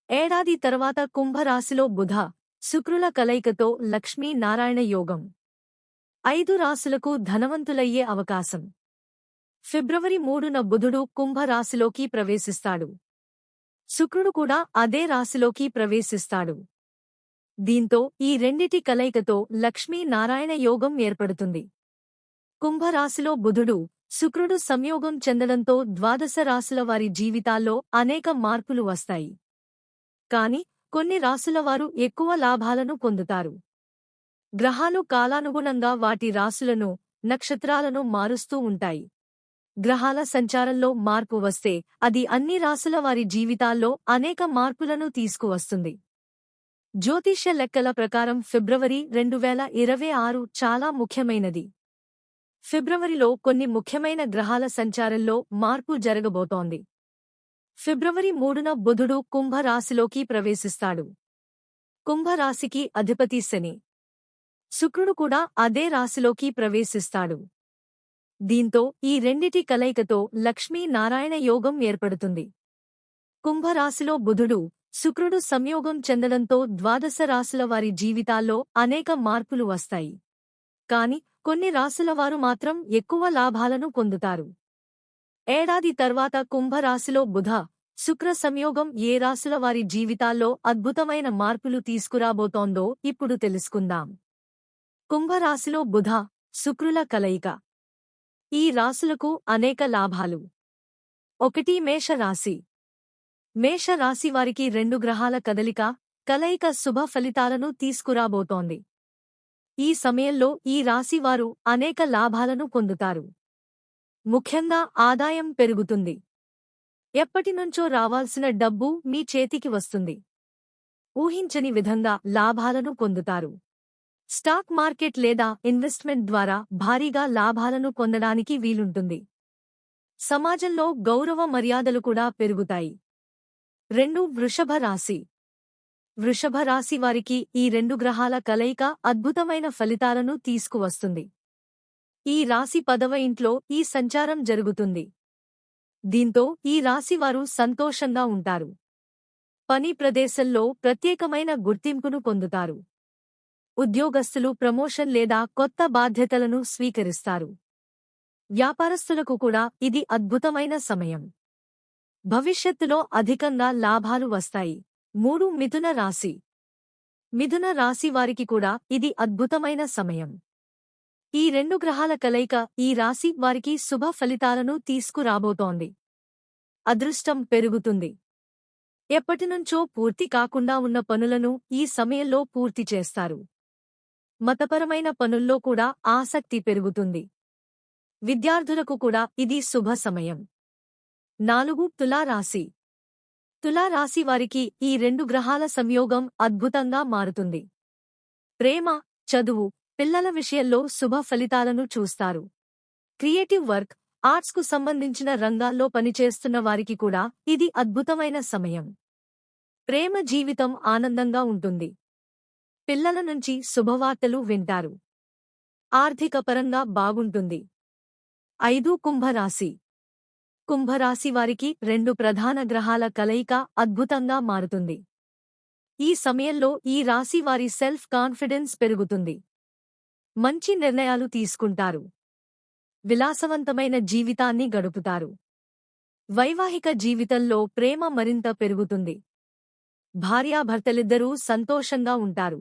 ఏడాది తర్వాత కుంభరాశిలో బుధ, శుక్రుల కలయికతో లక్ష్మీ నారాయణ యోగం. 5 రాశులకు ధనవంతులయ్యే అవకాశం. ఫిబ్రవరి 3న బుధుడు కుంభరాశిలోకి ప్రవేశిస్తాడు. శుక్రుడు కూడా అదే రాశిలోకి ప్రవేశిస్తాడు. దీంతో ఈ రెండిటి కలయికతో లక్ష్మీ నారాయణ యోగం ఏర్పడుతుంది. కుంభరాశిలో బుధుడు, శుక్రుడు సంయోగం చెందడంతో ద్వాదశ రాశుల వారి జీవితాల్లో అనేక మార్పులు వస్తాయి. కాని కొన్ని రాశులవారు ఎక్కువ లాభాలను పొందుతారు. గ్రహాలు కాలానుగుణంగా వాటి రాశులను, నక్షత్రాలను మారుస్తూ ఉంటాయి. గ్రహాల సంచారంలో మార్పు వస్తే అది అన్ని రాశుల వారి జీవితాల్లో అనేక మార్పులను తీసుకువస్తుంది. జ్యోతిష్య లెక్కల ప్రకారం ఫిబ్రవరి 2026 చాలా ముఖ్యమైనది. ఫిబ్రవరిలో కొన్ని ముఖ్యమైన గ్రహాల సంచారంలో మార్పు జరగబోతోంది. ఫిబ్రవరి 3న బుధుడు కుంభరాశిలోకి ప్రవేశిస్తాడు. కుంభరాశికి అధిపతి శని. శుక్రుడు కూడా అదే రాశిలోకి ప్రవేశిస్తాడు. దీంతో ఈ రెండిటి కలయికతో లక్ష్మీ నారాయణ యోగం ఏర్పడుతుంది. కుంభరాశిలో బుధుడు, శుక్రుడు సంయోగం చెందడంతో ద్వాదశ రాశుల వారి జీవితాల్లో అనేక మార్పులు వస్తాయి. కాని కొన్ని రాశులవారు మాత్రం ఎక్కువ లాభాలను పొందుతారు. ఏడాది తర్వాత కుంభరాశిలో బుధ, శుక్ర సంయోగం ఏ రాశుల వారి జీవితాల్లో అద్భుతమైన మార్పులు తీసుకురాబోతోందో ఇప్పుడు తెలుసుకుందాం. కుంభరాశిలో బుధ, శుక్రుల కలయిక. ఈ రాశులకు అనేక లాభాలు. 1 మేషరాశి. మేషరాశి వారికి 2 గ్రహాల కలయిక శుభ ఫలితాలను తీసుకురాబోతోంది. ఈ సమయంలో ఈ రాశివారు అనేక లాభాలను పొందుతారు. ముఖ్యంగా ఆదాయం పెరుగుతుంది. ఎప్పటినుంచో రావాల్సిన డబ్బు మీ చేతికి వస్తుంది. ఊహించని విధంగా లాభాలను పొందుతారు. స్టాక్ మార్కెట్ లేదా ఇన్వెస్ట్మెంట్ ద్వారా భారీగా లాభాలను పొందడానికి వీలుంటుంది. సమాజంలో గౌరవ మర్యాదలు కూడా పెరుగుతాయి. 2 వృషభ రాశి. వృషభ రాశి వారికి ఈ 2 గ్రహాల కలయిక అద్భుతమైన ఫలితాలను తీసుకువస్తుంది. ఈ రాశి 10వ ఇంట్లో ఈ సంచారం జరుగుతుంది. దీంతో ఈ రాశివారు సంతోషంగా ఉంటారు. పని ప్రదేశంలో ప్రత్యేకమైన గుర్తింపును పొందుతారు. ఉద్యోగస్తులు ప్రమోషన్ లేదా కొత్త బాధ్యతలను స్వీకరిస్తారు. వ్యాపారస్తులకు కూడా ఇది అద్భుతమైన సమయం. భవిష్యత్తులో అధికంగా లాభాలు వస్తాయి. 3 మిథున రాశి. మిథున రాశి వారికి కూడా ఇది అద్భుతమైన సమయం. ఈ 2 గ్రహాల కలయిక ఈ రాశి వారికి శుభ ఫలితాలను తీసుకురాబోతోంది. అదృష్టం పెరుగుతుంది. ఎప్పటినుంచో పూర్తి కాకుండా ఉన్న పనులను ఈ సమయంలో పూర్తి చేస్తారు. మతపరమైన పనుల్లో కూడా ఆసక్తి పెరుగుతుంది. విద్యార్థులకు కూడా ఇది శుభ సమయం. 4 తులారాశి. తులారాశి వారికి ఈ 2 గ్రహాల సంయోగం అద్భుతంగా మారుతుంది. ప్రేమ, చదువు, పిల్లల విషయంలో శుభ ఫలితాలను చూస్తారు. క్రియేటివ్ వర్క్, ఆర్ట్స్కు సంబంధించిన రంగాల్లో పనిచేస్తున్న వారికి కూడా ఇది అద్భుతమైన సమయం. ప్రేమ జీవితం ఆనందంగా ఉంటుంది. పిల్లల నుంచి శుభవార్తలు వింటారు. ఆర్థికపరంగా బాగుంటుంది. 5 కుంభరాశి. కుంభరాశి వారికి 2 ప్రధాన గ్రహాల కలయిక అద్భుతంగా మారుతుంది. ఈ సమయంలో ఈ రాశి వారి సెల్ఫ్ కాన్ఫిడెన్స్ పెరుగుతుంది. మంచి నిర్ణయాలు తీసుకుంటారు. విలాసవంతమైన జీవితాన్ని గడుపుతారు. వైవాహిక జీవితంలో ప్రేమ మరింత పెరుగుతుంది. భార్యాభర్తలిద్దరూ సంతోషంగా ఉంటారు.